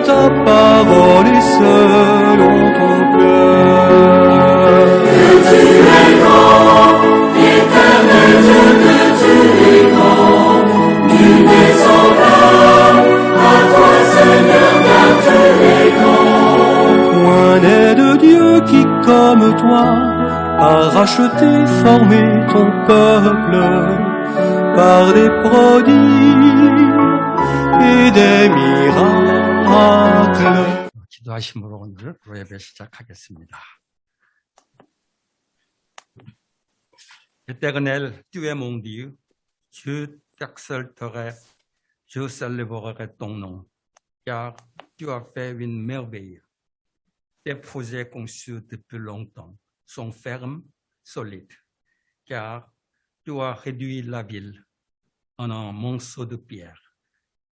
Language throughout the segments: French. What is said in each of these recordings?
ta parole est selon ton cœur. Que tu es grand, éternel Dieu, que tu es grand, nul n'est semblable à toi, Seigneur, car tu es grand. Point n'est de Dieu qui, comme toi, a racheté, formé ton peuple par des prodiges et des miracles. 기도하심으로 오늘 예배 시작하겠습니다. Éternel, tu es mon Dieu, je t'exalterai, je célébrerai ton nom, car tu as fait une merveille. Tes projets conçus depuis longtemps sont fermes, solides, car tu as réduit la ville en un monceau de pierre,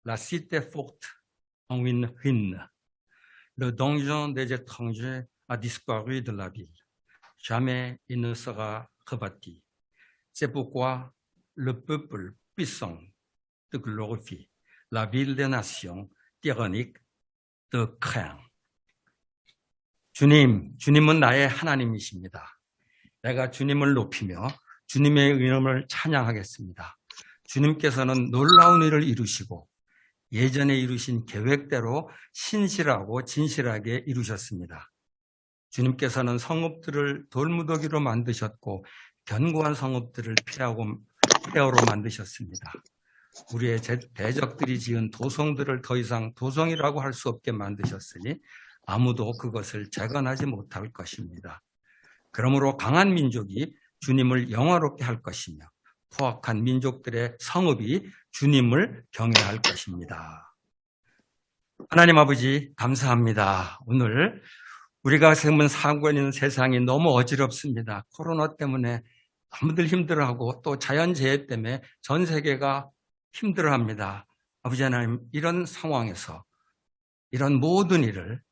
la cité forte en une ruine. Le donjon des étrangers a disparu de la ville. Jamais il ne sera rebâti. C'est pourquoi le peuple puissant te glorifie. La ville des nations tyrannique te craint. 주님은 나의 하나님이십니다. 내가 주님을 높이며 주님의 이름을 찬양하겠습니다. 주님께서는 놀라운 일을 이루시고 예전에 이루신 계획대로 신실하고 진실하게 이루셨습니다. 주님께서는 성읍들을 돌무더기로 만드셨고 견고한 성읍들을 폐허로 만드셨습니다. 우리의 대적들이 지은 도성들을 더 이상 도성이라고 할 수 없게 만드셨으니 아무도 그것을 재건하지 못할 것입니다. 그러므로 강한 민족이 주님을 영화롭게 할 것이며 포악한 민족들의 성읍이 주님을 경외할 것입니다. 하나님 아버지 감사합니다. 오늘 우리가 살고 있는 세상이 너무 어지럽습니다. 코로나 때문에 너무들 힘들어하고 또 자연재해 때문에 전 세계가 힘들어합니다. 아버지 하나님, 이런 상황에서 이런 모든 일을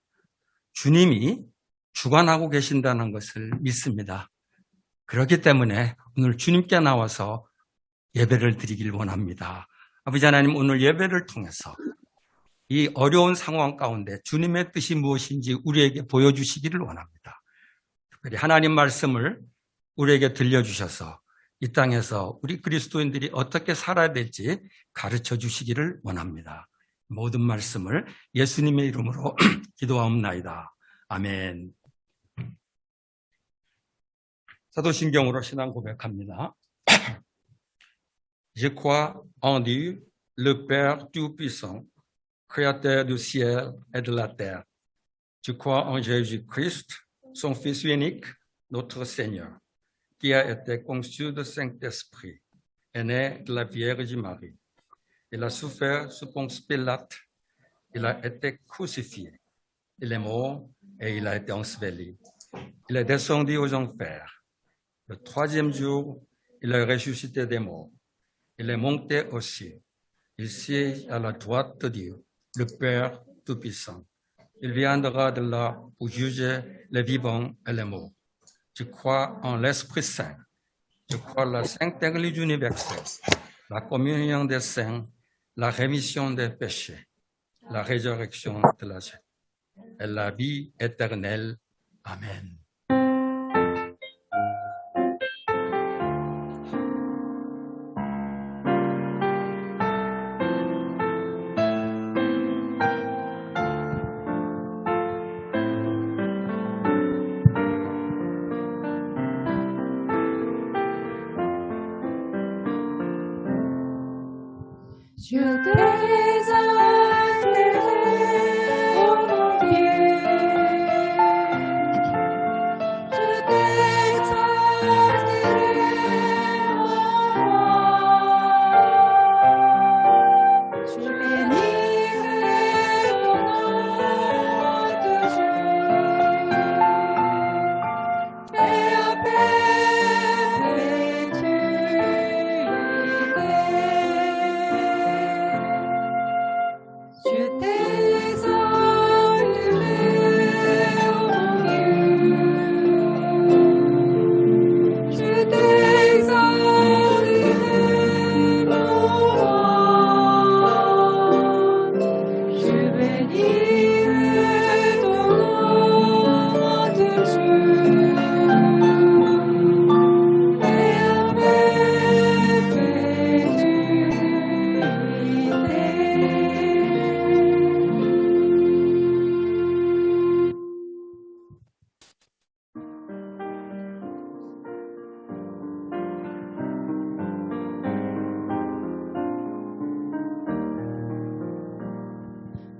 주님이 주관하고 계신다는 것을 믿습니다. 그렇기 때문에 오늘 주님께 나와서 예배를 드리길 원합니다. 아버지 하나님, 오늘 예배를 통해서 이 어려운 상황 가운데 주님의 뜻이 무엇인지 우리에게 보여주시기를 원합니다. 특별히 하나님 말씀을 우리에게 들려주셔서 이 땅에서 우리 그리스도인들이 어떻게 살아야 될지 가르쳐 주시기를 원합니다. 모든 말씀을 예수님의 이름으로 기도하옵나이다. 아멘. 사도신경으로 신앙 고백합니다. Je crois en Dieu, le Père Tout-Puissant, Créateur du ciel et de la terre. Je crois en Jésus-Christ, son Fils unique, notre Seigneur, qui a été conçu du Saint-Esprit, est né de la Vierge Marie. Il a souffert sous Ponce Pilate, il a été crucifié, il est mort et il a été enseveli. Il est descendu aux enfers. Le troisième jour, il est ressuscité des morts. Il est monté aux cieux. Il siège à la droite de Dieu, le Père Tout-Puissant. Il viendra de là pour juger les vivants et les morts. Je crois en l'Esprit Saint. Je crois en la Sainte Église universelle, la communion des saints, la rémission des péchés, la résurrection de la chair et la vie éternelle. Amen. Je t'exalterai, ô mon Dieu,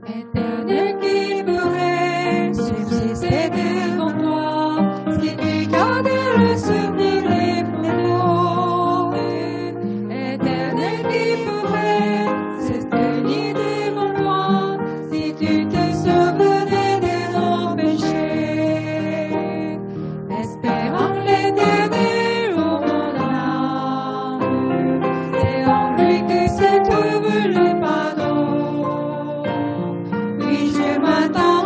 Éternel qui pourrait subsister devant toi, si tu gardes le souvenir les plus beaux. Éternel qui pourrait se tenir devant toi, si tu te souvenais de nos péchés. Espérant l'éternel au monde de l'amour, c'est en lui que se trouve le pardon. Oui, je m'attends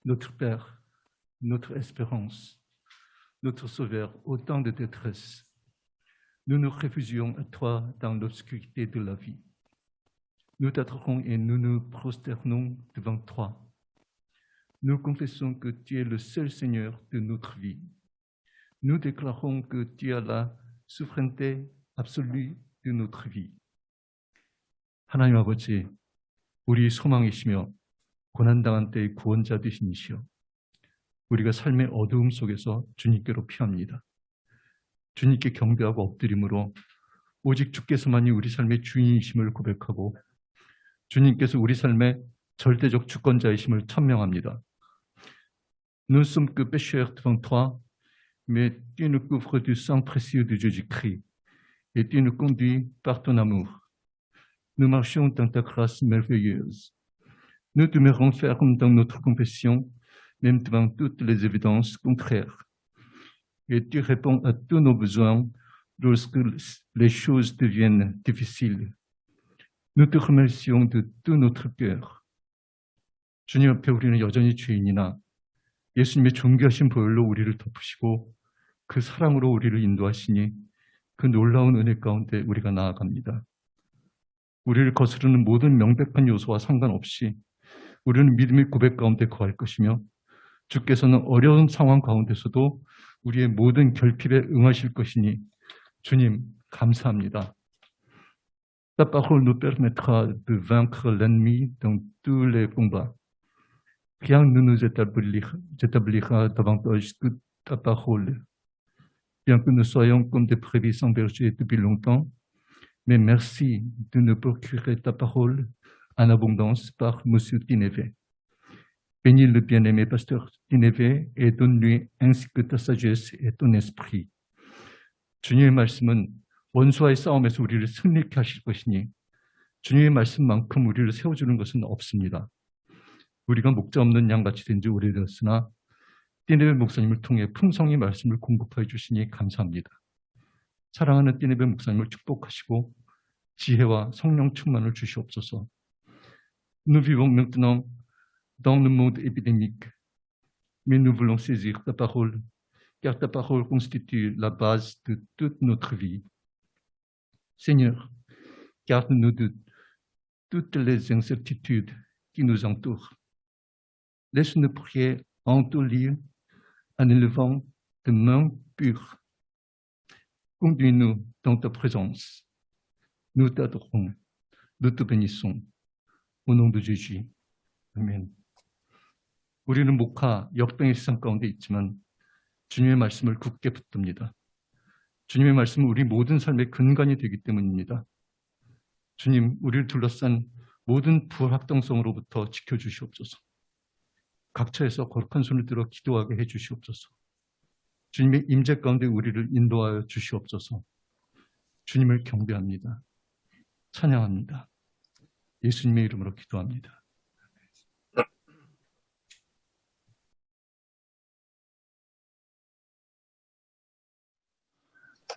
notre Père, notre espérance, notre Sauveur, au temps de détresse, nous nous réfugions à toi dans l'obscurité de la vie. Nous t'adorons et nous nous prosternons devant toi. Nous confessons que tu es le seul Seigneur de notre vie. Nous déclarons que tu as la souveraineté absolue de notre vie. 하나님 아버지, 우리 소망이시며 고난당한 때의 구원자 되신 이시여, 우리가 삶의 어두움 속에서 주님께로 피합니다. 주님께 경배하고 엎드림으로 오직 주께서만이 우리 삶의 주인이심을 고백하고 주님께서 우리 삶의 절대적 주권자이심을 천명합니다. Nous ne sommes que pécheurs devant toi, mais tu nous couvres du sang précieux de Jésus-Christ et tu nous conduis par ton amour. Nous marchons dans ta grâce merveilleuse. Nous demeurons fermes dans notre confession, même devant toutes les évidences contraires. Et tu réponds à tous nos besoins lorsque les choses deviennent difficiles. Nous te remercions de tout notre cœur. 주님 앞에 우리는 여전히 죄인이나 예수님의 존귀하신 보혈로 우리를 덮으시고 그 사랑으로 우리를 인도하시니 그 놀라운 은혜 가운데 우리가 나아갑니다. 우리를 거스르는 모든 명백한 요소와 상관없이 우리는 믿음의 고백 가운데 거할 것이며 주께서는 어려운 상황 가운데서도 우리의 모든 결핍에 응하실 것이니 주님 감사합니다. Ta parole nous permettra de vaincre l'ennemi dans tous les combats. Rien ne nous établira davantage que ta parole. Bien que nous soyons comme des brebis sans berger depuis longtemps, mais merci de nous procurer ta parole en abondance par Monsieur Tineve. Bénis le bien-aimé pasteur Tineve et donne-lui ainsi que ta sagesse et ton esprit. 주님의 말씀은 원수와의 싸움에서 우리를 승리케 하실 것이니 주님의 말씀만큼 우리를 세워주는 것은 없습니다. 우리가 목자 없는 양같이 된 지 오래되었으나 띠네베 목사님을 통해 풍성히 말씀을 공급하여 주시니 감사합니다. 사랑하는 띠네베 목사님을 축복하시고 지혜와 성령 충만을 주시옵소서. Nous vivons maintenant dans le monde épidémique, mais nous voulons saisir ta parole, car ta parole constitue la base de toute notre vie. Seigneur, garde-nous de toutes les incertitudes qui nous entourent. Laisse-nous prier en ton lieu en élevant de mains pures. Conduis-nous dans ta présence. Nous t'adorons, nous te bénissons. Au nom de Jésus. 아멘. 우리는 목하, 역병의 세상 가운데 있지만 주님의 말씀을 굳게 붙듭니다. 주님의 말씀은 우리 모든 삶의 근간이 되기 때문입니다. 주님, 우리를 둘러싼 모든 불합동성으로부터 지켜주시옵소서. 각처에서 거룩한 손을 들어 기도하게 해주시옵소서. 주님의 임재 가운데 우리를 인도하여 주시옵소서. 주님을 경배합니다. 찬양합니다. 예수님의 이름으로 기도합니다.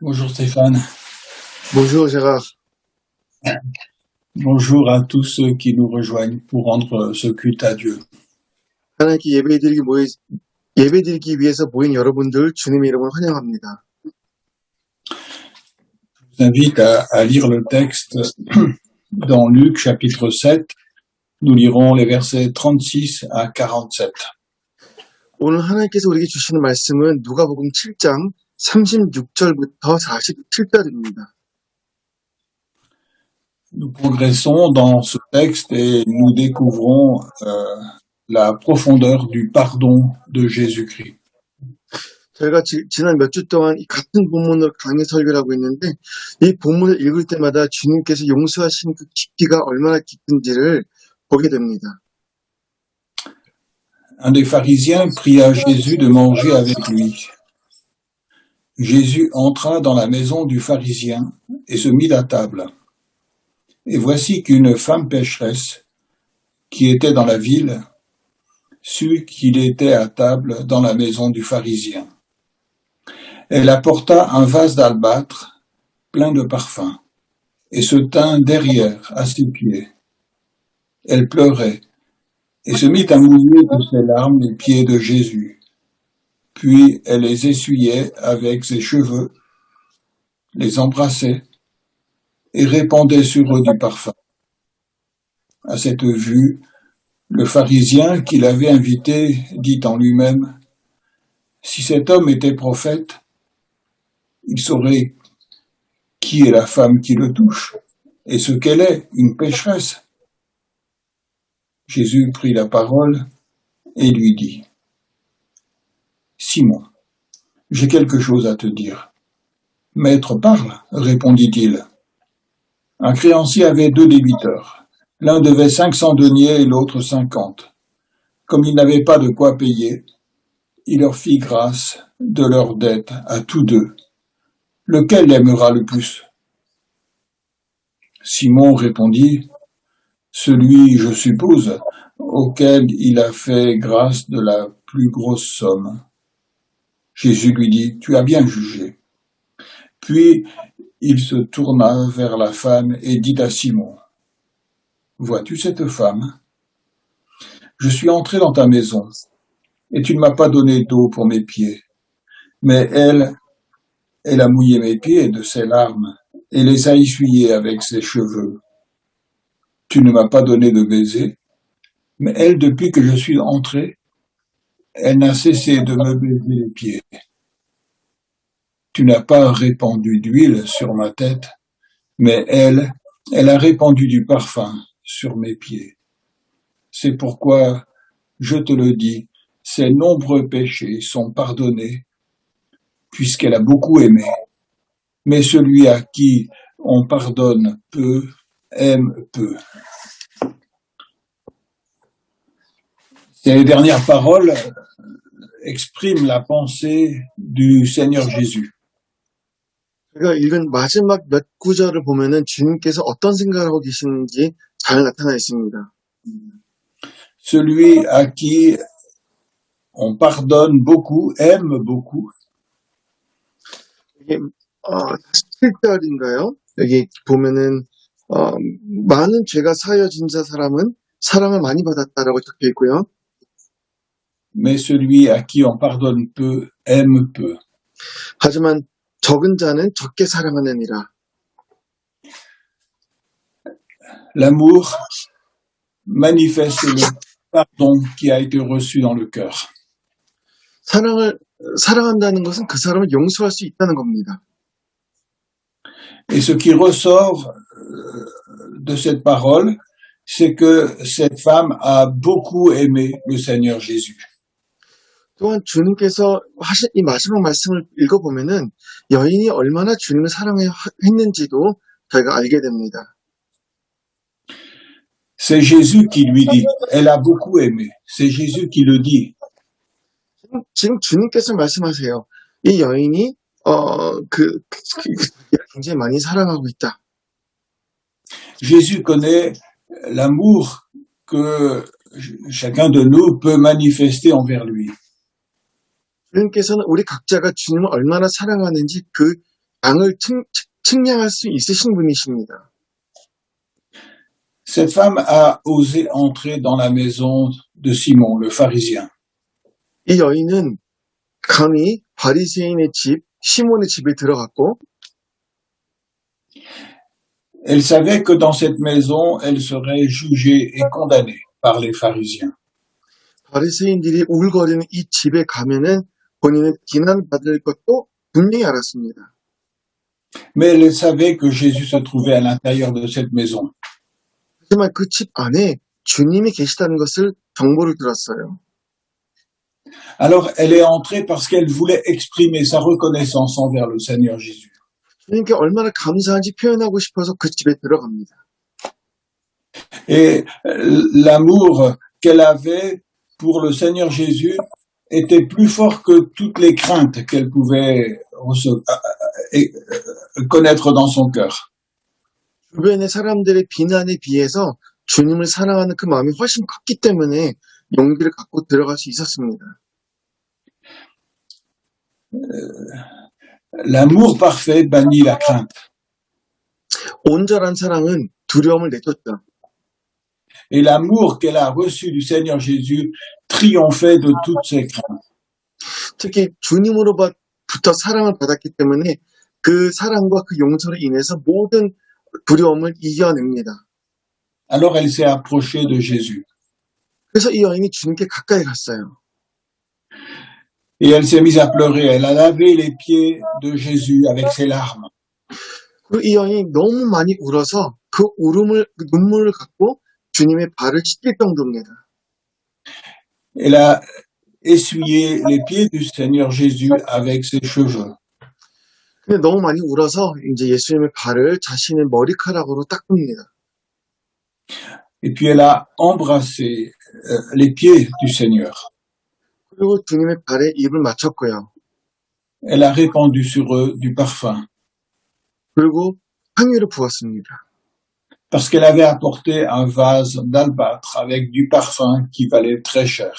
Bonjour Stéphane. Bonjour Gérard. Bonjour à tous ceux qui nous rejoignent pour rendre ce culte à Dieu. 하나님께 예배드리기 위해서 모인 여러분들 주님의 이름으로 환영합니다. Je vous invite à lire le texte dans Luc chapitre 7. Nous lirons les versets 36 à 47. 오늘 하나님께서 우리에게 주시는 말씀은 누가복음 7장 36절부터 47절입니다. Nous progressons dans ce texte et nous découvrons la profondeur du pardon de Jésus-Christ. 저희가 지난 몇 주 동안 이 같은 본문으로 강의 설교를 하고 있는데 이 본문을 읽을 때마다 주님께서 용서하신 그 깊이가 얼마나 깊은지를 보게 됩니다. Un des pharisiens pria Jésus de manger avec lui. Jésus entra dans la maison du pharisien et se mit à table. Et voici qu'une femme pécheresse, qui était dans la ville, sut qu'il était à table dans la maison du pharisien. Elle apporta un vase d'albâtre plein de parfums et se tint derrière à ses pieds. Elle pleurait et se mit à mouiller de ses larmes les pieds de Jésus. Puis elle les essuyait avec ses cheveux, les embrassait et répandait sur eux du parfum. À cette vue, le pharisien qui l'avait invité dit en lui-même, « Si cet homme était prophète, il saurait qui est la femme qui le touche et ce qu'elle est, une pécheresse. » Jésus prit la parole et lui dit, « Simon, j'ai quelque chose à te dire. »« Maître, parle, répondit-il. Un créancier avait 2 débiteurs. L'un devait 500 deniers et l'autre 50. Comme il n'avait pas de quoi payer, il leur fit grâce de leur dette à tous 2. Lequel l'aimera le plus ? Simon répondit, « Celui, je suppose, auquel il a fait grâce de la plus grosse somme. » Jésus lui dit, « Tu as bien jugé. » Puis il se tourna vers la femme et dit à Simon, « Vois-tu cette femme ? Je suis entré dans ta maison, et tu ne m'as pas donné d'eau pour mes pieds. Mais elle a mouillé mes pieds de ses larmes, et les a essuyés avec ses cheveux. Tu ne m'as pas donné de baiser, mais elle, depuis que je suis entré, elle n'a cessé de me baiser les pieds. Tu n'as pas répandu d'huile sur ma tête, mais elle a répandu du parfum sur mes pieds. C'est pourquoi, je te le dis, ses nombreux péchés sont pardonnés, puisqu'elle a beaucoup aimé. Mais celui à qui on pardonne peu, aime peu. » Ces dernières paroles expriment la pensée du Seigneur Jésus. 제가 읽은 마지막 몇 구절을 보면은 주님께서 어떤 생각을 하고 계시는지 잘 나타나 있습니다. Celui à qui on pardonne beaucoup, aime beaucoup. 이게 7절인가요? 여기 보면은 많은 죄가 사여진 자 사람은 사랑을 많이 받았다라고 적혀 있고요. Mais celui à qui on pardonne peu, aime peu. 하지만 적은 자는 적게 사랑하느니라. L'amour manifeste le pardon qui a été reçu dans le cœur. 사랑한다는 것은 그 사람을 용서할 수 있다는 겁니다. Et ce qui ressort de cette parole, c'est que cette femme a beaucoup aimé le Seigneur Jésus. 또한 주님께서 하신 이 마지막 말씀을 읽어보면은 여인이 얼마나 주님을 사랑했는지도 저희가 알게 됩니다. C'est Jésus qui lui dit, elle a beaucoup aimé. C'est Jésus qui le dit. 지금 주님께서 말씀하세요. 이 여인이 굉장히 많이 사랑하고 있다. Jésus connaît l'amour que chacun de nous peut manifester envers lui. 주님께서는 우리 각자가 주님을 얼마나 사랑하는지 그 양을 측량할 수 있으신 분이십니다. Cette femme a osé entrer dans la maison de Simon, le pharisien. 이 여인은 감히 바리새인의 집, 시몬의 집에 들어갔고, Elle savait que dans cette maison, elle serait jugée et condamnée par les pharisiens. 바리새인들이 우글거리는 이 집에 가면은 본인은 비난받을 것도 분명히 알았습니다. Mais elle savait que Jésus se trouvait à l'intérieur de cette maison. 하지만 그 집 안에 주님이 계시다는 것을 정보를 들었어요. Alors elle est entrée parce qu'elle voulait exprimer sa reconnaissance envers le Seigneur Jésus. 주님께 얼마나 감사한지 표현하고 싶어서 그 집에 들어갑니다. Et l'amour qu'elle avait pour le Seigneur Jésus était plus fort que toutes les craintes qu'elle pouvait connaître dans son cœur. 주변의 사람들의 비난에 비해서 주님을 사랑하는 그 마음이 훨씬 컸기 때문에 용기를 갖고 들어갈 수 있었습니다. L'amour parfait bannit la crainte. 온전한 사랑은 두려움을 내쫓죠. Et l'amour qu'elle a reçu du Seigneur Jésus triomphait de toutes ses craintes. 특히 주님으로부터 사랑을 받았기 때문에 그 사랑과 그 용서로 인해서 모든 두려움을 이겨냅니다. Alors elle s'est approchée de Jésus. 그래서 이 여인이 주님께 가까이 갔어요. Et elle s'est mise à pleurer. Elle a lavé les pieds de Jésus avec ses larmes. 그리고 이 여인이 너무 많이 울어서 그 눈물을 갖고 주님의 발을 씻길 정도입니다. Elle a essuyé les pieds du Seigneur Jésus avec ses cheveux. 근데 너무 많이 울어서 이제 예수님의 발을 자신의 머리카락으로 닦습니다. Et puis elle a embrassé les pieds du Seigneur. 그리고 주님의 발에 입을 맞췄고요. Elle a répandu sur eux du parfum. 그리고 향유를 부었습니다. Parce qu'elle avait apporté un vase d'albâtre avec du parfum qui valait très cher.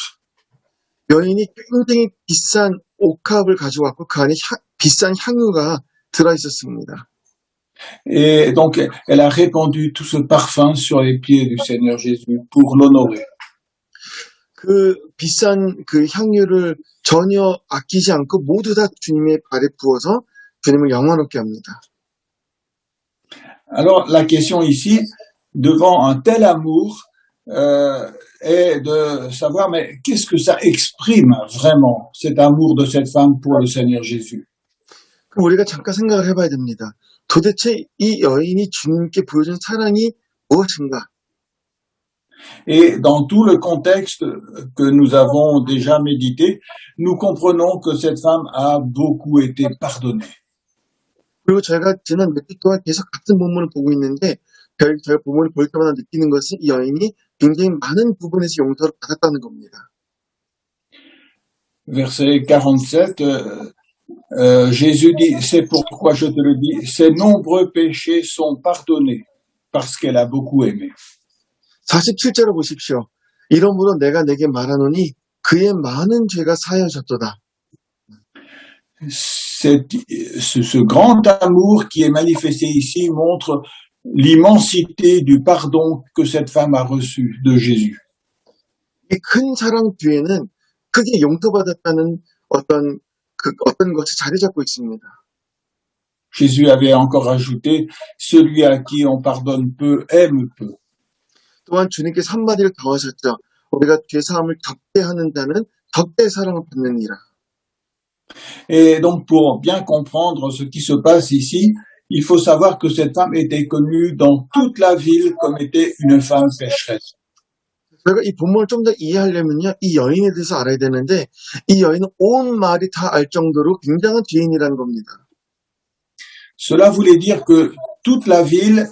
여인이 굉장히 비싼 옥합을 가져왔고 그 안에 비싼 향유가 들어있었습니다. Et donc, elle a répandu tout ce parfum sur les pieds du Seigneur Jésus pour l'honorer. 그 비싼 그 향유를 전혀 아끼지 않고 모두 다 주님의 발에 부어서 주님을 영원롭게 합니다. Alors, la question ici, devant un tel amour, est de savoir, mais qu'est-ce que ça exprime vraiment, cet amour de cette femme pour le Seigneur Jésus? 그럼 우리가 잠깐 생각을 해봐야 됩니다. 도대체 이 여인이 주님께 보여준 사랑이 무엇인가? Et dans tout le contexte que nous avons déjà médité, nous comprenons que cette femme a beaucoup été pardonnée. 그리고 저희가 지난 몇 주 동안 계속 같은 본문을 보고 있는데 저희가 본문을 볼 때마다 느끼는 것은 이 여인이 굉장히 많은 부분에서 용서를 받았다는 겁니다. Verset 47, Jésus dit, c'est pourquoi je te le dis, ses nombreux péchés sont pardonnés parce qu'elle a beaucoup aimé. 47절을 보십시오. 이러므로 내가 내게 말하노니 그의 많은 죄가 사여졌도다. Ce grand amour qui est manifesté ici montre l'immensité du pardon que cette femme a reçu de Jésus. 이 큰 사랑 뒤에는 크게 용서받았다는 어떤 것이 자리 잡고 있습니다. Jésus avait encore ajouté, celui à qui on pardonne peu aime peu. 또한 주님께서 한마디를 더 하셨죠. 우리가 죄사함을 적게 하는 자는 적게 사랑을 받느니라. Et donc, pour bien comprendre ce qui se passe ici, il faut savoir que cette femme était connue dans toute la ville comme était une femme pécheresse. 저희가 이 본문을 좀 더 이해하려면요, 이 여인에 대해서 알아야 되는데, 이 여인은 온 마을이 다 알 정도로 굉장한 죄인이라는 겁니다. Cela voulait dire que toute la ville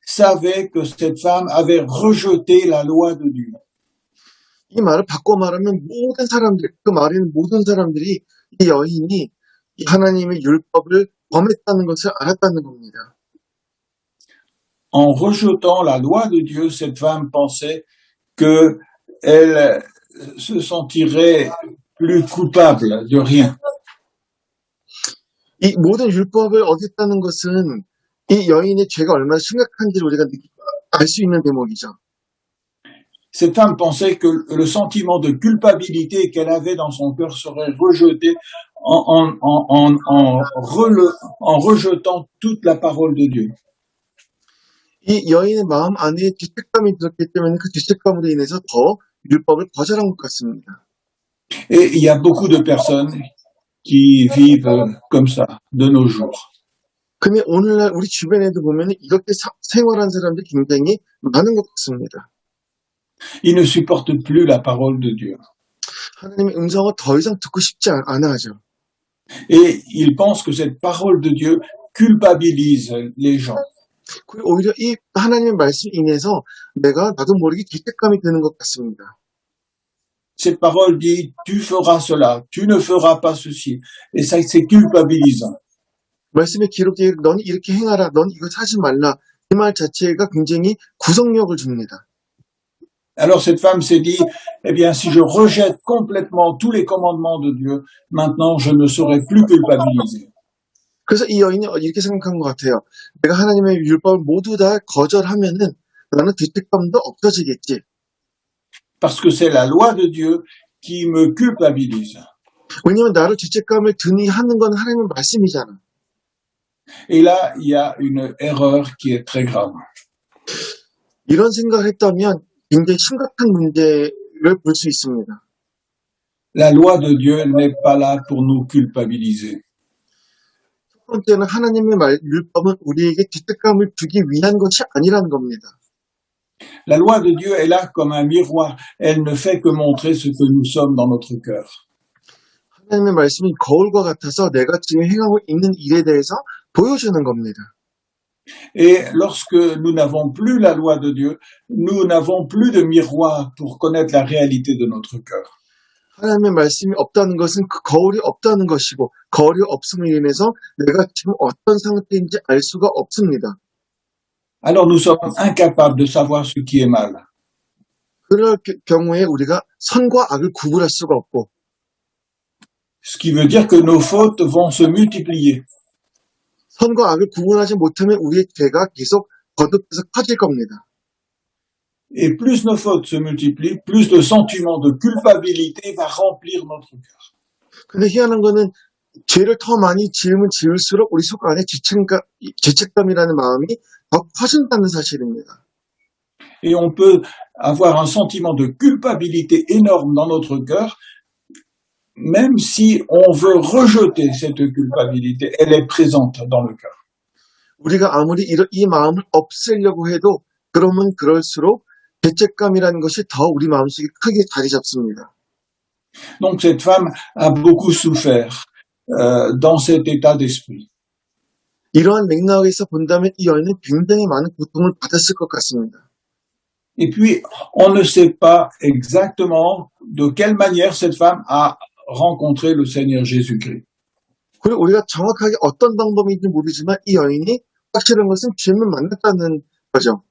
savait que cette femme avait rejeté la loi de Dieu. 이 말을 바꿔 말하면 모든 사람들, 그 마을에 있는 모든 사람들이 이 여인이 하나님의 율법을 범했다는 것을 알았다는 겁니다. En rejetant la loi de Dieu, cette femme pensait qu'elle se sentirait plus coupable de rien. 이 모든 율법을 어겼다는 것은 이 여인의 죄가 얼마나 심각한지를 우리가 알 수 있는 대목이죠. Cette femme pensait que le sentiment de culpabilité qu'elle avait dans son cœur serait rejeté en rejetant toute la parole de Dieu. 이 여인의 마음 안에 죄책감이 들었기 때문에 그 죄책감으로 인해서 더 율법을 거절한 것 같습니다. Et il y a beaucoup de personnes qui vivent comme ça de nos jours. 근데 오늘날 우리 주변에도 보면 이렇게 생활한 사람들이 굉장히 많은 것 같습니다. Ils ne supportent plus la parole de Dieu. 하나님의 음성을 더 이상 듣고 싶지 않아 하죠. Et ils pensent que cette parole de Dieu culpabilise les gens. 그리고 오히려 이 하나님의 말씀 인해서 나도 모르게 죄책감이 드는 것 같습니다. Cette parole dit, tu feras cela, tu ne feras pas ceci. Et ça, c'est culpabilisant. 말씀의 기록에 넌 이렇게 행하라, 넌 이거 하지 말라. 이 말 자체가 굉장히 구속력을 줍니다. Alors cette femme s'est dit, eh bien, si je rejette complètement tous les commandements de Dieu, maintenant je ne serai plus culpabilisé. 그래서 이 여인이 이렇게 생각한 것 같아요. 내가 하나님의 율법을 모두 다 거절하면은 나는 죄책감도 없어지겠지. parce que c'est la loi de Dieu qui me culpabilise. 왜냐면 나를 죄책감을 드니 하는 건 하나님의 말씀이잖아. Et là, il y a une erreur qui est très grave. 이런 생각을 했다면 굉장히 심각한 문제를 볼 수 있습니다. La loi de Dieu n'est pas là pour nous culpabiliser. 첫 번째는 하나님의 율법은 우리에게 죄책감을 주기 위한 것이 아니라는 겁니다. La loi de Dieu est là comme un miroir. Elle ne fait que montrer ce que nous sommes dans notre cœur. 하나님의 말씀이 거울과 같아서 내가 지금 행하고 있는 일에 대해서 보여주는 겁니다. Et lorsque nous n'avons plus la loi de Dieu, nous n'avons plus de miroir pour connaître la réalité de notre cœur. 하나님의 말씀이 없다는 것은 그 거울이 없다는 것이고 거울이 없음으로 인해서 내가 지금 어떤 상태인지 알 수가 없습니다. Alors nous sommes incapables de savoir ce qui est mal. 그럴 경우에 우리가 선과 악을 구분할 수가 없고 Ce qui veut dire que nos fautes vont se multiplier. 선과 악을 구분하지 못하면 우리의 죄가 계속 거듭해서 커질 겁니다. Et plus nos fautes se multiplient, plus le sentiment de culpabilité va remplir notre cœur. 근데 희한한 거는 죄를 더 많이 지으면 지을수록 우리 속 안에 죄책감이라는 마음이 더 커진다는 사실입니다. Et on peut avoir un sentiment de culpabilité énorme dans notre cœur, même si on veut rejeter cette culpabilité, elle est présente dans le cœur. 우리가 아무리 이 마음을 없애려고 해도 그러면 그럴수록 죄책감이라는 것이 더 우리 마음속에 크게 자리 잡습니다. Donc cette femme a beaucoup souffert dans cet état d'esprit. 이러한 맥락에서 본다면 이 여인은 굉장히 많은 고통을 받았을 것 같습니다. Et puis, on ne sait pas exactement de quelle manière cette femme a rencontré le Seigneur Jésus-Christ. 그리고 우리가 정확하게 어떤 방법인지 모르지만 이 여인이 확실한 것은 주님을 만났다는 거죠.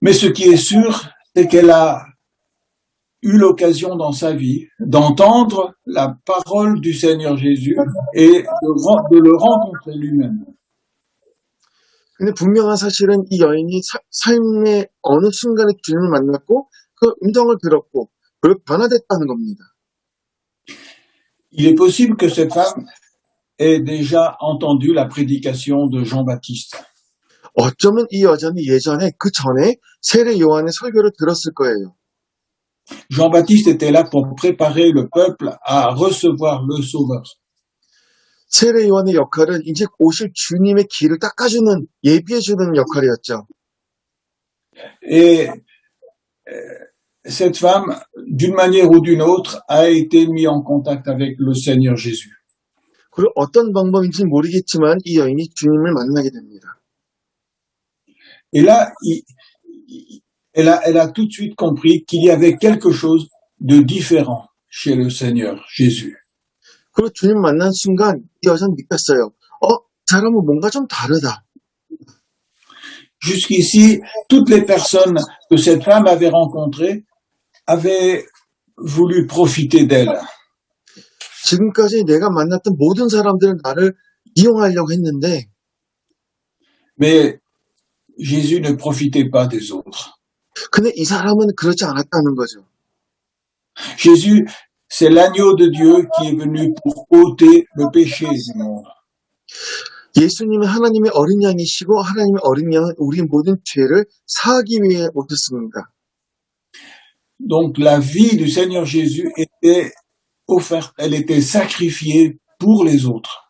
Mais ce qui est sûr, c'est qu'elle a eu l'occasion dans sa vie d'entendre la parole du Seigneur Jésus et de le rencontrer lui-même. 근데 분명한 사실은 이 여인이 삶의 어느 순간에 주님을 만났고 그 음성을 들었고 그리고 변화됐다는 겁니다. Il est possible que cette femme ait déjà entendu la prédication de Jean-Baptiste. 어쩌면 이 여자는 예전에 그 전에 세례 요한의 설교를 들었을 거예요. Jean-Baptiste était là pour préparer le peuple à recevoir le Sauveur. 세례 요한의 역할은 이제 오실 주님의 길을 닦아주는, 예비해주는 역할이었죠. Et cette femme, d'une manière ou d'une autre, a été mise en contact avec le Seigneur Jésus. 그리고 어떤 방법인지는 모르겠지만 이 여인이 주님을 만나게 됩니다. Et là, elle a tout de suite compris qu'il y avait quelque chose de différent chez le Seigneur Jésus. 그리고 주님 만난 순간 이 여자는 느꼈어요. 사람은 뭔가 좀 다르다. Jusqu'ici, toutes les personnes que cette femme avait rencontrées avaient voulu profiter d'elle. 지금까지 내가 만났던 모든 사람들은 나를 이용하려고 했는데 Mais Jésus ne profitait pas des autres. 근데 이 사람은 그렇지 않았다는 거죠. Jésus, c'est l'agneau de Dieu qui est venu pour ôter le péché du monde. 예수님은 하나님의 어린 양이시고 하나님의 어린 양은 우리 모든 죄를 사하기 위해 오셨습니다. Donc la vie du Seigneur Jésus était offerte, elle était sacrifiée pour les autres.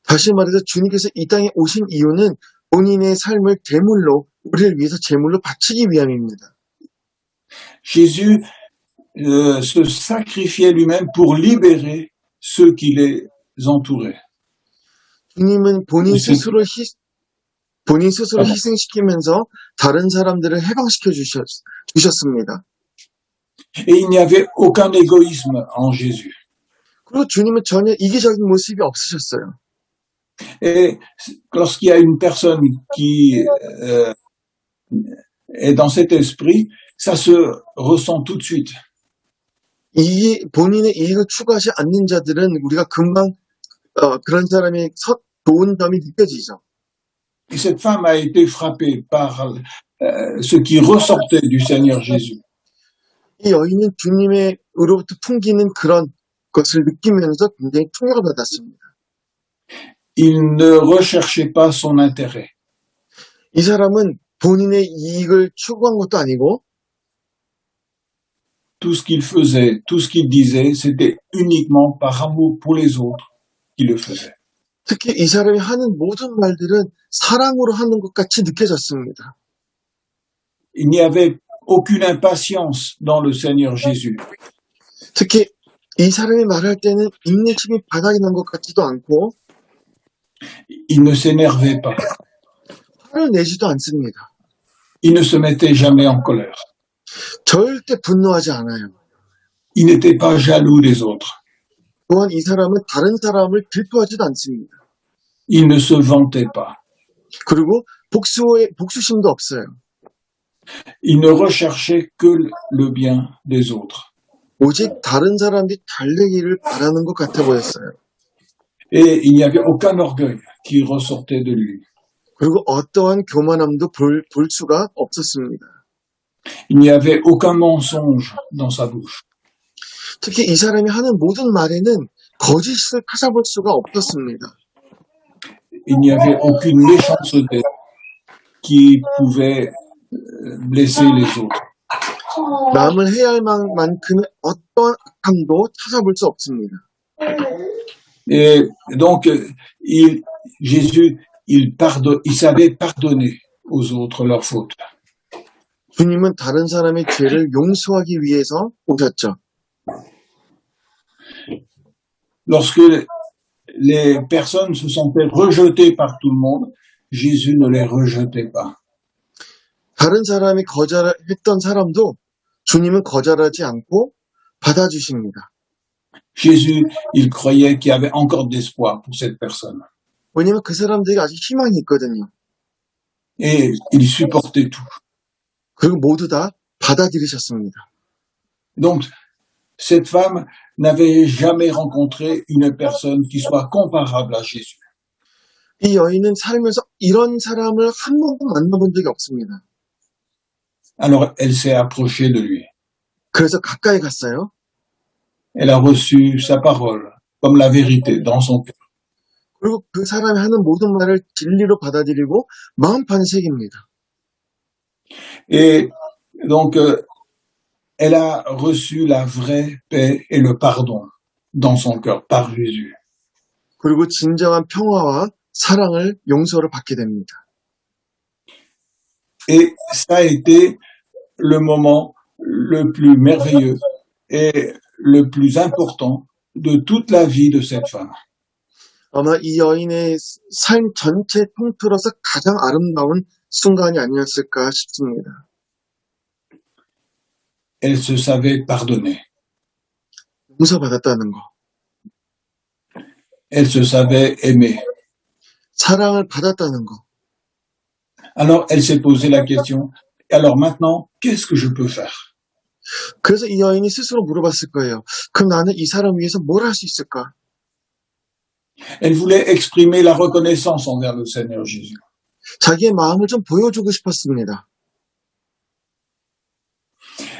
다시 말해서 주님께서 이 땅에 오신 이유는 본인의 삶을 제물로 우리를 위해서 제물로 바치기 위함입니다. Jésus se sacrifiait lui-même pour libérer ceux qui les entouraient. 주님은 본인 스스로 희생시키면서 다른 사람들을 해방시켜 주셨습니다. Et il n'y avait aucun égoïsme en Jésus. 그리고 주님은 전혀 이기적인 모습이 없으셨어요. Et lorsqu'il y a une personne qui est dans cet esprit, ça se ressent tout de suite. 본인의 이익을 추구하지 않는 자들은 우리가 금방 그런 사람의 좋은 점이 느껴지죠. Et cette femme a été frappée par ce qui ressortait du Seigneur Jésus. 이 여인은 주님으로부터 풍기는 그런 것을 느끼면서 굉장히 충격을 받았습니다. Il ne recherchait pas son intérêt. 이 사람은 본인의 이익을 추구한 것도 아니고 Tout ce qu'il faisait, tout ce qu'il disait, c'était uniquement par amour pour les autres qu'il le faisait. 특히 이 사람이 하는 모든 말들은 사랑으로 하는 것 같이 느껴졌습니다. Il n'y avait aucune impatience dans le Seigneur Jésus. 특히 이 사람이 말할 때는 인내심이 바닥이 난 것 같지도 않고 Il ne s'énervait pas. 화를 내지도 않습니다. Il ne se mettait jamais en colère. 절대 분노하지 않아요. Il n'était pas jaloux des autres. 또한 이 사람은 다른 사람을 질투하지도 않습니다. Il ne se vantait pas. 그리고 복수심도 없어요. Il ne recherchait que le bien des autres. 오직 다른 사람들이 잘 되기를 바라는 것 같아 보였어요. Et il n'y avait aucun orgueil qui ressortait de lui. 그리고 어떠한 교만함도 볼 수가 없었습니다. Il n'y avait aucun mensonge dans sa bouche. 특히 이 사람이 하는 모든 말에는 거짓을 찾아볼 수가 없었습니다. Il n'y avait aucune méchanceté qui pouvait blesser les autres. 남을 해야 할 만큼의 어떠한 악함도 찾아볼 수 없습니다. Et donc, Jésus, il savait pardonner aux autres leurs fautes. 주님은 다른 사람의 죄를 용서하기 위해서 오셨죠. Lorsque les personnes se sentaient rejetées par tout le monde, Jésus ne les rejetait pas. 다른 사람이 거절했던 사람도 주님은 거절하지 않고 받아주십니다. Jésus, il croyait qu'il y avait encore d'espoir pour cette personne. 왜냐하면 그 사람들이 아직 희망이 있거든요. Et il supportait tout. 그리고 모두 다 받아들이셨습니다. Donc, cette femme n'avait jamais rencontré une personne qui soit comparable à Jésus. 이 여인은 살면서 이런 사람을 한 번도 만나본 적이 없습니다. Alors, elle s'est approchée de lui. 그래서 가까이 갔어요. Elle a reçu sa parole comme la vérité dans son cœur. 그리고 그 사람이 하는 모든 말을 진리로 받아들이고 마음판을 새깁니다. Et donc, elle a reçu la vraie paix et le pardon dans son cœur par Jésus. 그리고 진정한 평화와 사랑을 용서를 받게 됩니다. Et ça a été le moment le plus merveilleux et le plus important de toute la vie de cette femme. 아마 이 여인의 삶 전체 통틀어서 가장 아름다운 순간이 아니었을까 싶습니다. Elle se savait pardonner. 용서받았다는 거. Elle se savait aimer. 사랑을 받았다는 거. Alors, elle s'est posé la question, alors maintenant, qu'est-ce que je peux faire? 그래서 이 여인이 스스로 물어봤을 거예요. 그럼 나는 이 사람 위해서 뭘 할 수 있을까? Elle voulait exprimer la reconnaissance envers le Seigneur Jésus. 자기의 마음을 좀 보여주고 싶었습니다.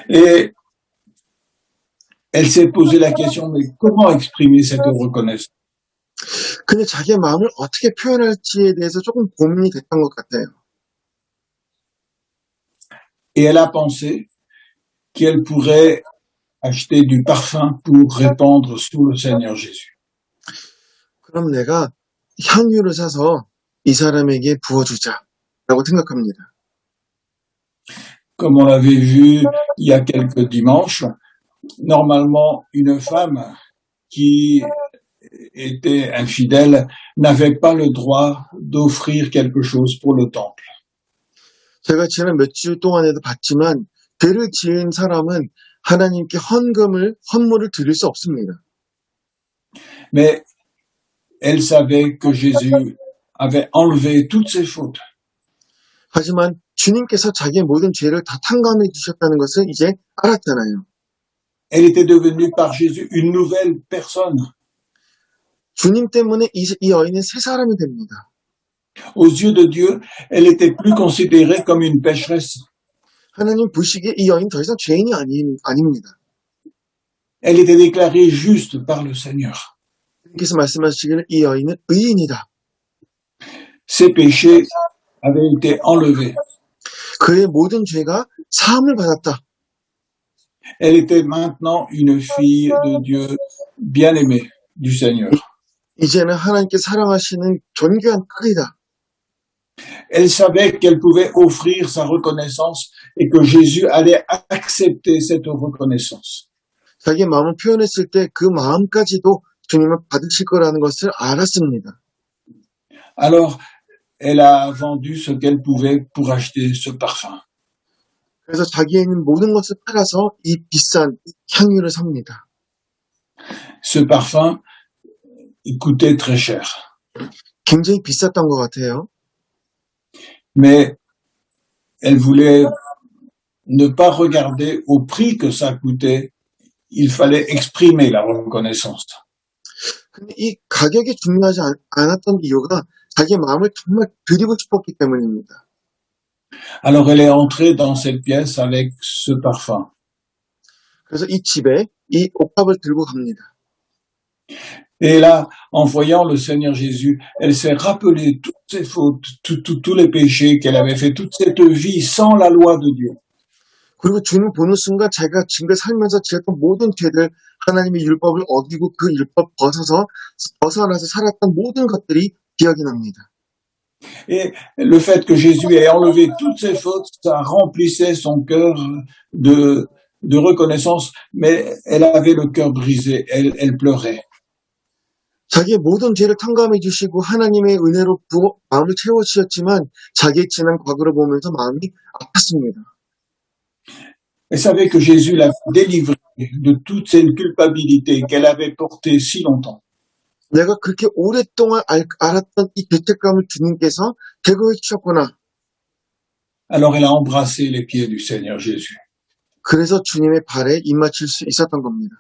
Et elle s'est posé la question, mais comment exprimer cette reconnaissance? 근데 자기의 마음을 어떻게 표현할지에 대해서 조금 고민이 됐던 것 같아요. Et elle a pensé qu'elle pourrait acheter du parfum pour répandre sous le Seigneur Jésus. 그럼 내가 향유를 사서 이 사람에게 부어주자라고 생각합니다. Comme on l'avait vu il y a quelques dimanches, normalement, une femme qui était infidèle n'avait pas le droit d'offrir quelque chose pour le temple. 제가 지난 몇 주 동안에도 봤지만 죄를 지은 사람은 하나님께 헌물을 드릴 수 없습니다. Mais elle savait que Jésus avait enlevé toutes ses fautes. 하지만 주님께서 자기의 모든 죄를 다 탕감해 주셨다는 것을 이제 알았잖아요. Elle était devenue par Jésus une nouvelle personne. 주님 때문에 이 여인은 새 사람이 됩니다. Aux yeux de Dieu, elle était plus considérée comme une pécheresse. 하나님 보시기에 이 여인 더 이상 죄인이 아닙니다. Elle était déclarée juste par le Seigneur. 주님께서 말씀하시기를 이 여인은 의인이다. Ses péchés avaient été enlevés. 그의 모든 죄가 사함을 받았다. Elle était maintenant une fille de Dieu bien-aimée du Seigneur. 이제는 하나님께 사랑하시는 존귀한 딸이다. Elle savait qu'elle pouvait offrir sa reconnaissance et que Jésus allait accepter cette reconnaissance. 자기의 마음을 표현했을 때 그 마음까지도 주님은 받으실 거라는 것을 알았습니다. Alors, elle a vendu ce qu'elle pouvait pour acheter ce parfum. 그래서 자기에 있는 모든 것을 팔아서 이 비싼 향유를 삽니다. Ce parfum, il coûtait très cher. 굉장히 비쌌던 것 같아요. Mais elle voulait ne pas regarder au prix que ça coûtait. Il fallait exprimer la reconnaissance. 근데 이 가격이 중요하지 않았던 이유가 자기의 마음을 정말 드리고 싶었기 때문입니다. Alors elle est entrée dans cette pièce avec ce parfum. 그래서 이 집에 이 옥합을 들고 갑니다. Et là, en voyant le Seigneur Jésus, elle s'est rappelé toutes ses fautes, tous les péchés qu'elle avait fait, toute cette vie sans la loi de Dieu. 그리고 주님을 보는 순간 자기가 지금까지 살면서 지었던 모든 죄들, 하나님의 율법을 어기고 그 율법 벗어나서 살았던 모든 것들이 기억이 납니다. Et le fait que Jésus ait enlevé toutes ses fautes, ça remplissait son cœur de reconnaissance, mais elle avait le cœur brisé, elle pleurait. 자기의 모든 죄를 탕감해 주시고 하나님의 은혜로 마음을 채워주셨지만 자기의 지난 과거를 보면서 마음이 아팠습니다. Elle savait que Jésus l'avait délivrée de toute cette culpabilité qu'elle avait portée si longtemps. 내가 그렇게 오랫동안 알았던 이 죄책감을 주님께서 제거해 주셨구나. Alors elle a embrassé les pieds du Seigneur Jésus. 그래서 주님의 발에 입맞출 수 있었던 겁니다.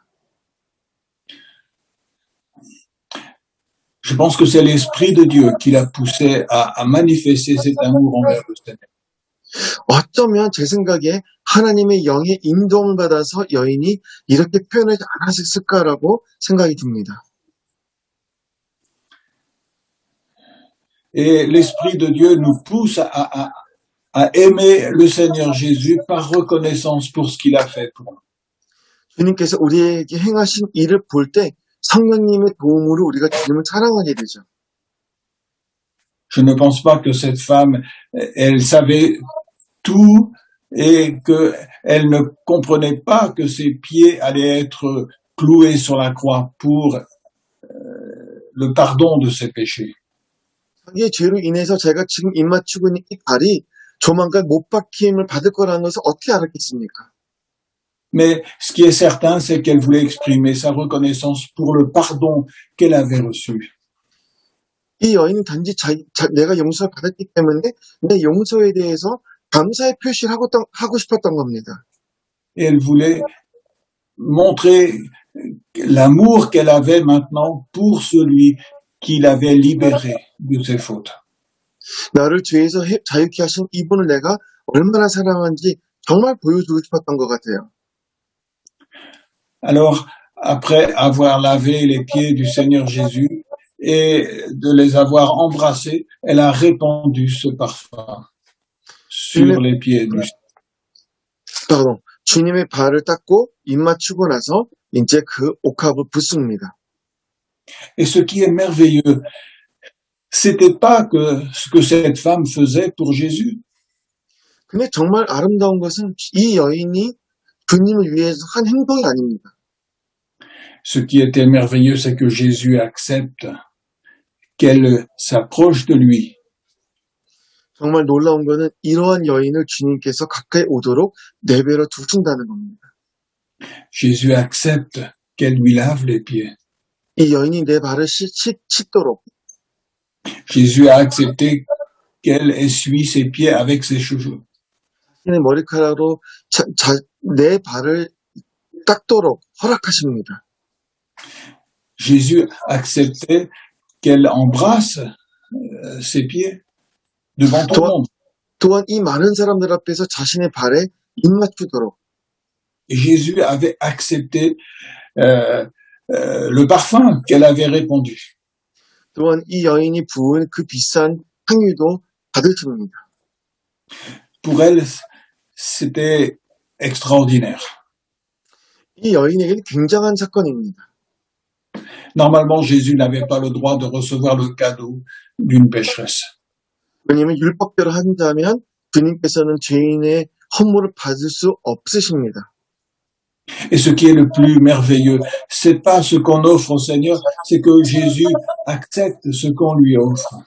Je pense que c'est l'Esprit de Dieu qui l'a poussée à manifester cet amour envers le Seigneur. 어쩌면 제 생각에 하나님의 영의 인도함을 받아서 여인이 이렇게 표현하지 않았을까라고 생각이 듭니다. Et l'Esprit de Dieu nous pousse à aimer le Seigneur Jésus par reconnaissance pour ce qu'il a fait pour nous. 주님께서 우리에게 행하신 일을 볼 때 성령님의 도움으로 우리가 주님을 사랑하게 되죠. Je ne pense pas que cette femme, elle savait tout et qu'elle ne comprenait pas que ses pieds allaient être cloués sur la croix pour le pardon de ses péchés. 자기의 죄로 인해서 제가 지금 입맞추고 있는 이 발이 조만간 못 박힘을 받을 거라는 것을 어떻게 알았겠습니까? Mais ce qui est certain, c'est qu'elle voulait exprimer sa reconnaissance pour le pardon qu'elle avait reçu. 이 여인은 단지 내가 용서를 받았기 때문에 내 용서에 대해서 감사의 표시를 하고 싶었던 겁니다. Et elle voulait montrer l'amour qu'elle avait maintenant pour celui qui l'avait libérée de ses fautes. 나를 죄에서 자유케 하신 이분을 내가 얼마나 사랑하는지 정말 보여주고 싶었던 것 같아요. Alors, après avoir lavé les pieds du Seigneur Jésus et de les avoir embrassés, elle a répandu ce parfum sur les pieds du Seigneur. 주님의 발을 닦고 입맞추고 나서 이제 그 옥합을 붓습니다. Et ce qui est merveilleux, c'était pas que ce que cette femme faisait pour Jésus. 근데 정말 아름다운 것은 이 여인이 주님을 위해서 한 행동이 아닙니다. Ce qui était merveilleux, c'est que Jésus accepte qu'elle s'approche de lui. 정말 놀라운 것은 이러한 여인을 주님께서 가까이 오도록 내버려 두신다는 겁니다. Jésus accepte qu'elle lui lave les pieds. 이 여인이 내 발을 씻도록. Jésus a accepté qu'elle essuie ses pieds avec ses cheveux. 자신의 머리카락으로 내 발을 닦도록 허락하십니다. Jésus acceptait qu'elle embrasse ses pieds. devant tout le monde. 또한 이 많은 사람들 앞에서 자신의 발에 입맞추도록 Et Jésus avait accepté le parfum qu'elle avait répandu. 또한 이 여인이 부은 그 비싼 향유도 받으십니다. Pour elle, c'était extraordinaire. 이 여인에게는 굉장한 사건입니다. Normalement, Jésus n'avait pas le droit de recevoir le cadeau d'une pécheresse. 왜냐하면 율법대로 한다면 주님께서는 죄인의 헌물을 받을 수 없으십니다. Et ce qui est le plus merveilleux, c'est pas ce qu'on offre au Seigneur, c'est que Jésus accepte ce qu'on lui offre.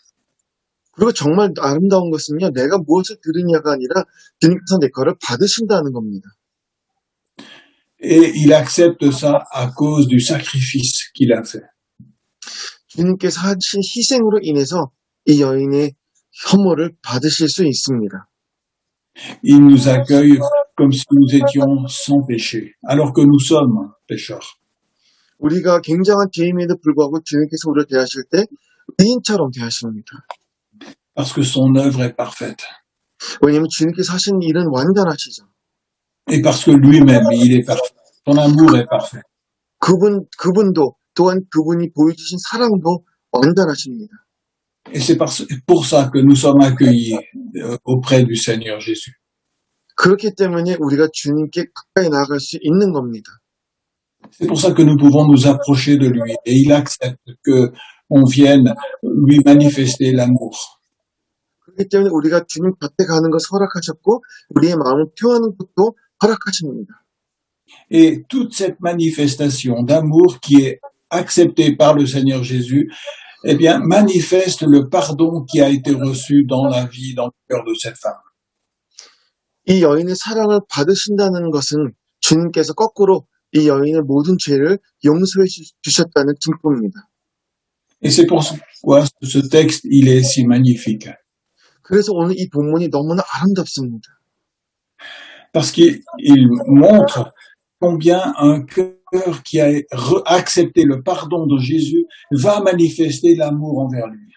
그리고 정말 아름다운 것은요, 내가 무엇을 드리냐가 아니라 주님께서 내 거를 받으신다는 겁니다. Et il accepte ça à cause du sacrifice qu'il a fait. 주님께서 하신 희생으로 인해서 이 여인의 혐오를 받으실 수 있습니다. Il nous accueille comme si nous étions sans péché, alors que nous sommes pécheurs. 우리가 굉장한 죄임에도 불구하고 주님께서 우리를 대하실 때 의인처럼 대하십니다. Parce que son œuvre est parfaite. 왜냐하면 주님께서 하신 일은 완전하시죠. Et parce que lui-même, il est parfait. Son amour est parfait. 그분도 또한 그분이 보여주신 사랑도 완전하십니다. Et c'est pour ça que nous sommes accueillis auprès du Seigneur Jésus. 그렇기 때문에 우리가 주님께 가까이 나아갈 수 있는 겁니다. C'est pour ça que nous pouvons nous approcher de lui. Et il accepte que on vienne lui manifester l'amour. 그렇기 때문에 우리가 주님 곁에 가는 것을 허락하셨고 우리의 마음을 표하는 것도 허락하십니다. Et toute cette manifestation d'amour qui est acceptée par le Seigneur Jésus, eh bien, manifeste le pardon qui a été reçu dans la vie, dans le cœur de cette femme. 이 여인의 사랑을 받으신다는 것은 주님께서 거꾸로 이 여인의 모든 죄를 용서해 주셨다는 증거입니다. Et c'est pourquoi ce texte, il est si magnifique. 그래서 오늘 이 본문이 너무나 아름답습니다. Parce qu'il montre combien un cœur qui a accepté le pardon de Jésus va manifester l'amour envers lui.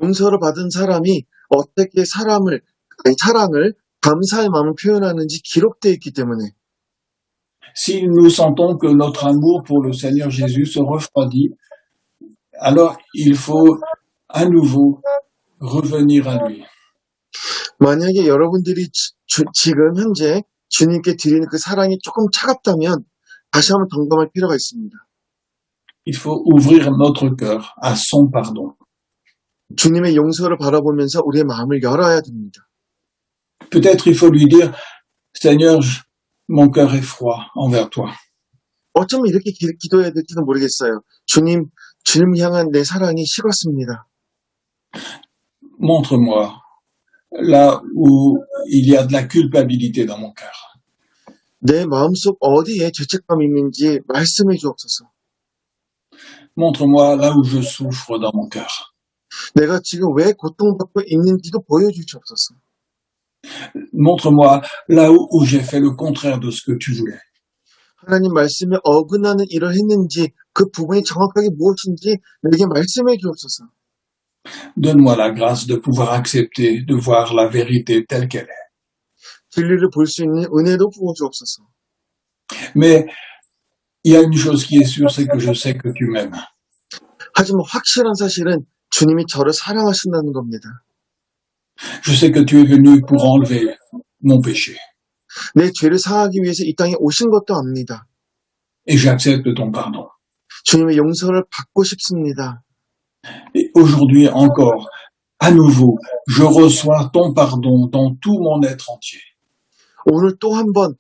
용서를 받은 사람이 어떻게 사랑을 감사의 마음을 표현하는지 기록되어 있기 때문에 Si nous sentons que notre amour pour le Seigneur Jésus se refroidit, alors il faut à nouveau revenir à lui. 만약에 여러분들이 지금 현재 주님께 드리는 그 사랑이 조금 차갑다면 다시 한번 점검할 필요가 있습니다. Il faut ouvrir notre cœur à son pardon. 주님의 용서를 바라보면서 우리의 마음을 열어야 됩니다. Peut-être il faut lui dire, Seigneur, mon cœur est froid envers toi. 어쩌면 이렇게 기도해야 될지도 모르겠어요. 주님 향한 내 사랑이 식었습니다. Montre-moi là où il y a de la culpabilité dans mon cœur. 내 마음속 어디에 죄책감이 있는지 말씀해 주옵소서. Montre-moi là où je souffre dans mon cœur. 내가 지금 왜 고통받고 있는지도 보여주시옵소서. Montre-moi là où j'ai fait le contraire de ce que tu voulais. 하나님 말씀에 어긋나는 일을 했는지 그 부분이 정확하게 무엇인지 내게 말씀해 주옵소서. Donne-moi la grâce de pouvoir accepter, de voir la vérité telle qu'elle est. 진리를 볼 수 있는 은혜도 부어 주옵소서. Mais il y a une chose qui est sûre, c'est que je sais que tu m'aimes. 하지만 확실한 사실은 주님이 저를 사랑하신다는 겁니다. Je sais que tu es venu pour enlever mon péché. 내 죄를 사하기 위해서 이 땅에 오신 것도 압니다. Et j'accepte ton pardon. 주님의 용서를 받고 싶습니다. Et aujourd'hui encore, à nouveau, je reçois ton pardon dans tout mon être entier. 오늘 또 한 번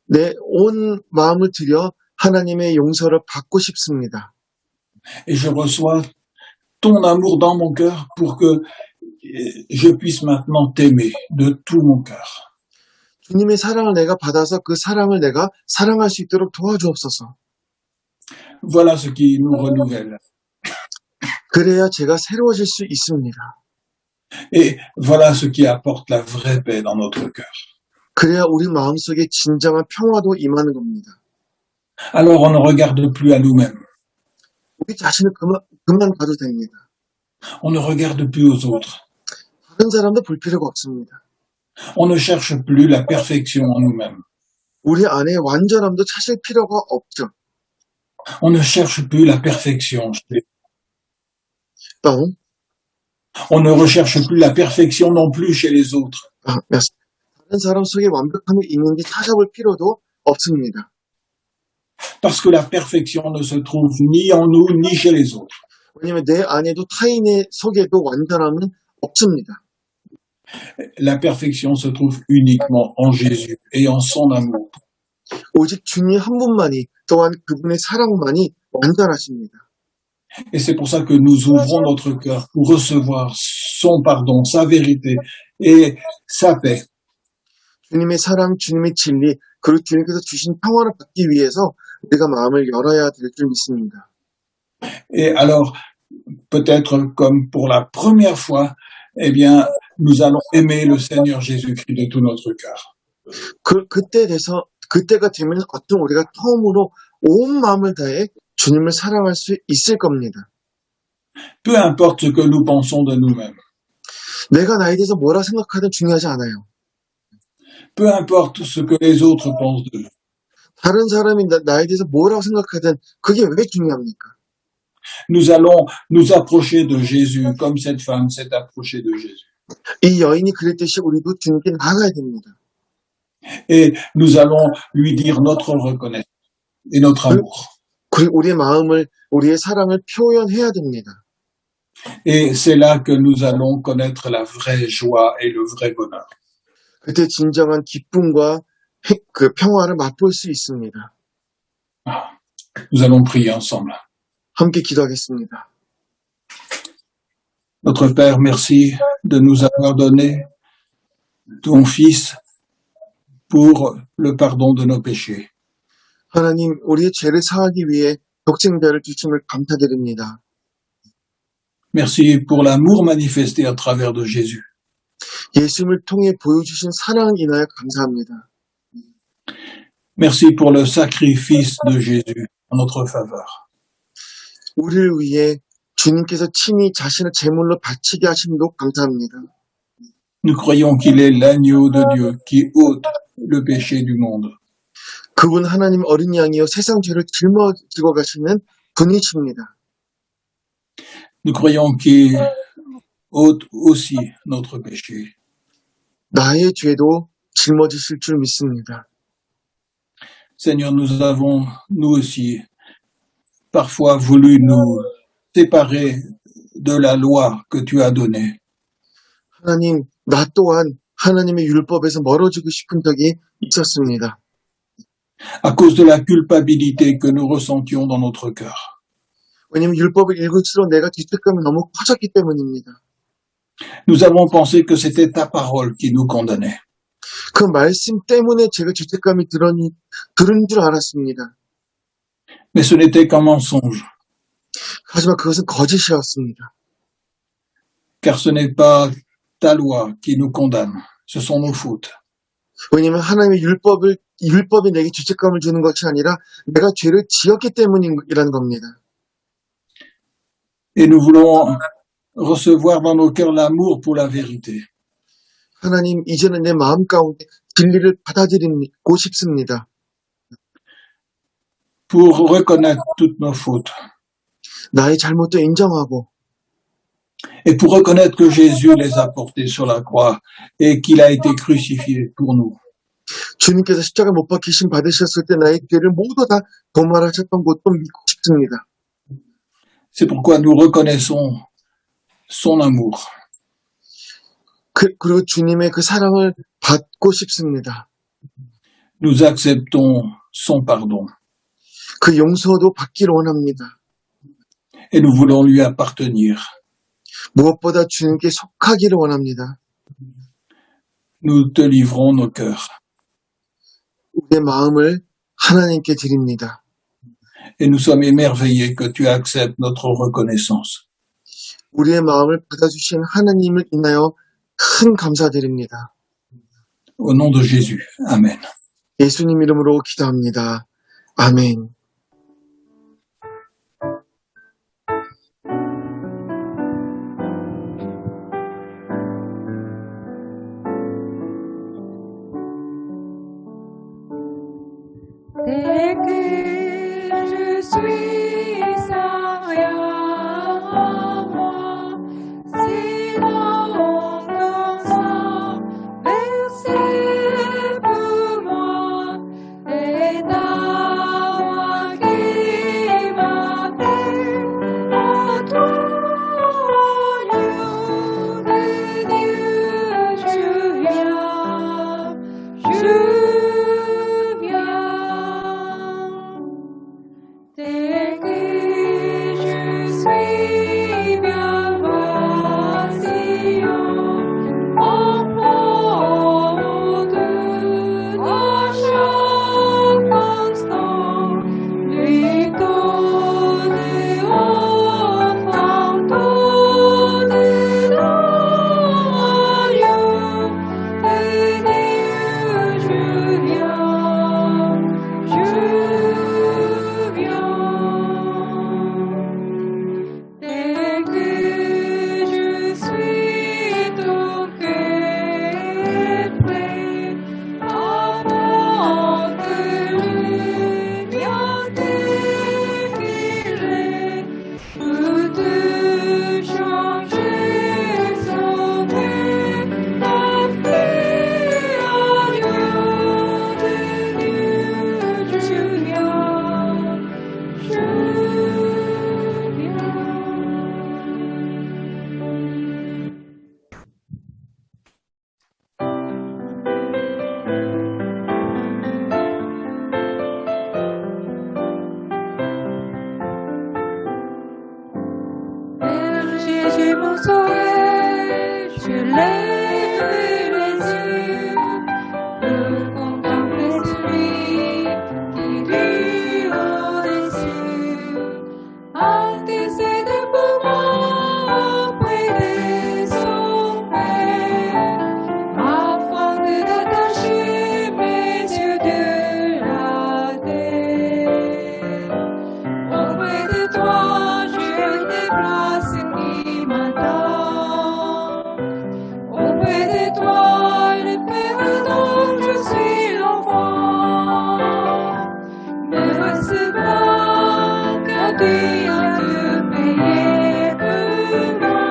내 온 마음을 들여 하나님의 용서를 받고 싶습니다. Et je reçois ton amour dans mon cœur pour que je puisse maintenant t'aimer de tout mon cœur. 주님의 사랑을 내가 받아서 그 사랑을 내가 사랑할 수 있도록 도와주옵소서. Voilà ce qui nous renouvelle. 그래야 제가 새로워질 수 있습니다. Et voilà ce qui apporte la vraie paix dans notre cœur. 그래야 우리 마음속에 진정한 평화도 임하는 겁니다. Alors on ne regarde plus à nous-mêmes. 우리 자신을 그만 봐도 됩니다. On ne regarde plus aux autres. 다른 사람도 볼 필요가 없습니다. On ne cherche plus la perfection en nous-mêmes. 우리 안에 완전함도 찾을 필요가 없죠. On ne cherche plus la perfection. Pardon? On ne recherche plus la perfection non plus chez les autres. merci. 다른 사람 속에 완벽함이 있는지 찾아볼 필요도 없습니다. Parce que la perfection ne se trouve ni en nous, ni chez les autres. 왜냐하면 내 안에도 타인의 속에도 완전함은 없습니다. La perfection se trouve uniquement en Jésus et en son amour. 오직 주님 한 분만이 또한 그분의 사랑만이 완전하십니다. Et c'est pour ça que nous ouvrons notre cœur pour recevoir son pardon, sa vérité et sa paix. 주님의 사랑, 주님의 진리, 그리고 주님께서 주신 평화를 받기 위해서 우리가 마음을 열어야 될 줄 믿습니다. Et alors, peut-être comme pour la première fois, eh bien, nous allons aimer le Seigneur Jésus-Christ de tout notre cœur. 그때가 되면 어떤 우리가 처음으로 온 마음을 다해 주님을 사랑할 수 있을 겁니다. Peu importe ce que nous pensons de nous-mêmes. 내가 나에 대해서 뭐라 생각하든 중요하지 않아요. Peu importe ce que les autres pensent de nous. 다른 사람이 나에 대해서 뭐라고 생각하든 그게 왜 중요합니까? Nous allons nous approcher de Jésus comme cette femme s'est approchée de Jésus. 이 여인이 그랬듯이 우리도 주님께 나아가야 됩니다. Et nous allons lui dire notre reconnaissance et notre amour. 그리고 우리의 마음을, 우리의 사랑을 표현해야 됩니다. Et c'est là que nous allons connaître la vraie joie et le vrai bonheur. 그때 진정한 기쁨과 그 평화를 맛볼 수 있습니다. Nous allons prier ensemble. 함께 기도하겠습니다. Notre Père, merci de nous avoir donné ton Fils pour le pardon de nos péchés. 하나님, 우리의 죄를 사하기 위해 독생자를 주심을 감사드립니다. Merci pour l'amour manifesté à travers de Jésus. 예수님을 통해 보여주신 사랑을 인하여 감사합니다. Merci pour le sacrifice de Jésus en notre faveur. 우리를 위해 주님께서 친히 자신의 제물로 바치게 하심도 감사합니다. Nous croyons qu'il est l'agneau de Dieu qui ôte le péché du monde. 그분 하나님 어린 양이요 세상 죄를 짊어지고 가시는 분이십니다. Nous croyons qu'il ôte aussi notre péché. 나의 죄도 짊어지실 줄 믿습니다. Seigneur, nous avons, nous aussi, parfois voulu nous séparer de la loi que tu as donnée. 하나님, 나 또한 하나님의 율법에서 멀어지고 싶은 적이 있었습니다. À cause de la culpabilité que nous ressentions dans notre cœur. 왜냐하면 율법을 읽을수록 내가 죄책감이 너무 커졌기 때문입니다. Nous avons pensé que c'était ta parole qui nous condamnait. 그 말씀 때문에 제가 죄책감이 들은 줄 알았습니다. Mais ce n'était qu'un mensonge, 하지만 그것은 거짓이었습니다. car ce n'est pas ta loi qui nous condamne, ce sont nos fautes. 왜냐하면 하나님의 율법이 내게 죄책감을 주는 것이 아니라 내가 죄를 지었기 때문이라는 겁니다. Et nous voulons recevoir dans nos cœurs l'amour pour la vérité. 하나님, 이제는 내 마음 가운데 진리를 받아들이고 싶습니다. Pour reconnaître toutes nos fautes. 나의 잘못도 인정하고 Et pour reconnaître que Jésus les a portés sur la croix et qu'il a été crucifié pour nous. 주님께서 십자가 못 박히심 받으셨을 때 나의 죄를 모두 다 도말하셨던 것도 믿고 싶습니다. C'est pourquoi nous reconnaissons son amour. 그리고 주님의 그 사랑을 받고 싶습니다. Nous acceptons son pardon. 그 용서도 받기를 원합니다. Et nous voulons lui appartenir. 무엇보다 주님께 속하기를 원합니다. Nous te livrons nos cœurs. 우리의 마음을 하나님께 드립니다. Et nous sommes émerveillés que tu acceptes notre reconnaissance. 우리의 마음을 받아주신 하나님을 인하여 큰 감사드립니다. Au nom de Jésus. Amen. 예수님 이름으로 기도합니다. 아멘. Dès que je suis sans rien en moi, sinon ton sang versé pour moi, et toi qui m'appelles en toi, lieu de Dieu, je viens. Dès que je suis bien vacillant, en de chaque instant, lui donne enfin tout dedans, lieu de Dieu, je viens. Dès que je suis toquée près, avant que le mien défile, je te changer sauver ma fille à Dieu de Dieu, je viens. Vers Jésus mon sauveur, je lève les yeux pour contempler celui qui vit au-dessus. Intercède pour moi auprès de son Père, afin d'attacher mes yeux de la terre. Auprès de toi, je déplace qui m'attend. Auprès de toi, le Père dont je suis l'enfant. Ne recevras qu'un Dieu à te payer pour moi.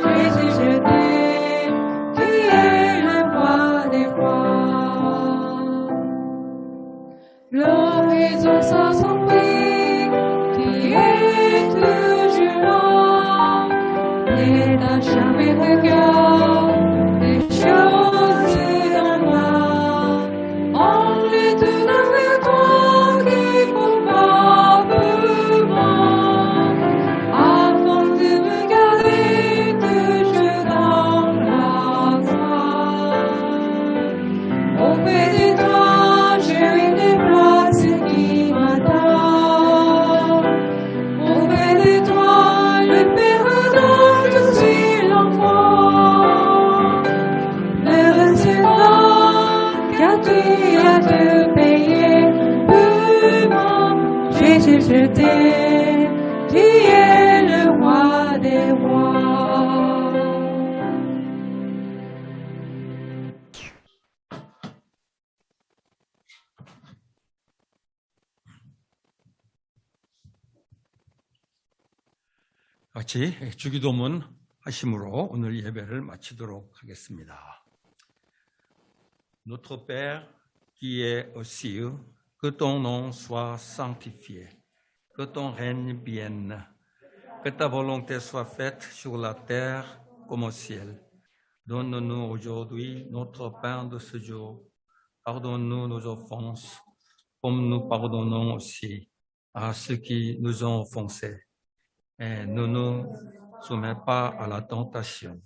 Jésus, je t'aime, tu es le roi des rois. L'horizon sans son prix, qui est toujours là, et n'a jamais regard des choses d'en bas. En retournant vers toi, qui pourra pour moi, afin de me garder toujours dans la foi. Auprès de toi, j'ai une place qui m'attend. Auprès de toi, le Père dont je suis l'enfant. Ne recevras qu'un Dieu à te payer pour moi. Jésus, je t'aime, tu es le roi des rois. 같이 주기도문 하심으로 오늘 예배를 마치도록 하겠습니다. Notre Père qui est aux cieux, que ton nom soit sanctifié, que ton règne vienne, que ta volonté soit faite sur la terre comme au ciel. Donne-nous aujourd'hui notre pain de ce jour. Pardonne-nous nos offenses, comme nous pardonnons aussi à ceux qui nous ont offensés. Et ne nous soumets pas à la tentation,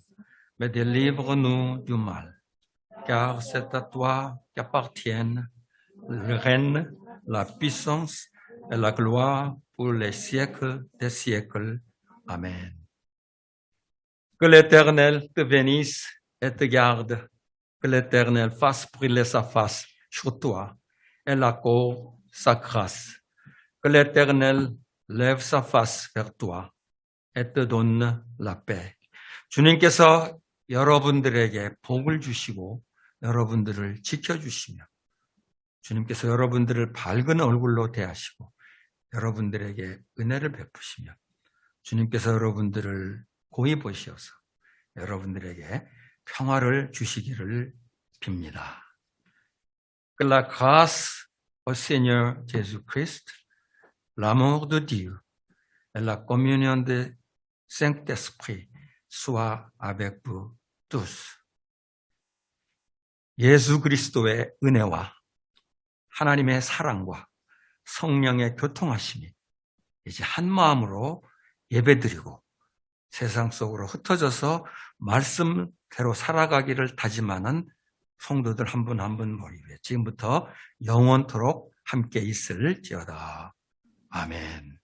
mais délivre-nous du mal. Car c'est à toi qu'appartiennent le règne, la puissance et la gloire pour les siècles des siècles. Amen. Que l'Éternel te bénisse et te garde. Que l'Éternel fasse briller sa face sur toi et l'accorde sa grâce. Que l'Éternel lève sa face vers toi et te donne la paix. 주님께서 여러분들에게 복을 주시고 여러분들을 지켜주시며 주님께서 여러분들을 밝은 얼굴로 대하시고 여러분들에게 은혜를 베푸시며 주님께서 여러분들을 고이 보시어서 여러분들에게 평화를 주시기를 빕니다. Que la grâce au Seigneur Jésus-Christ, l'amour de Dieu et la communion du Saint-Esprit soient avec vous tous. 예수 그리스도의 은혜와 하나님의 사랑과 성령의 교통하심이 이제 한 마음으로 예배드리고 세상 속으로 흩어져서 말씀대로 살아가기를 다짐하는 성도들 한 분 한 분 머리 위에 지금부터 영원토록 함께 있을지어다. 아멘.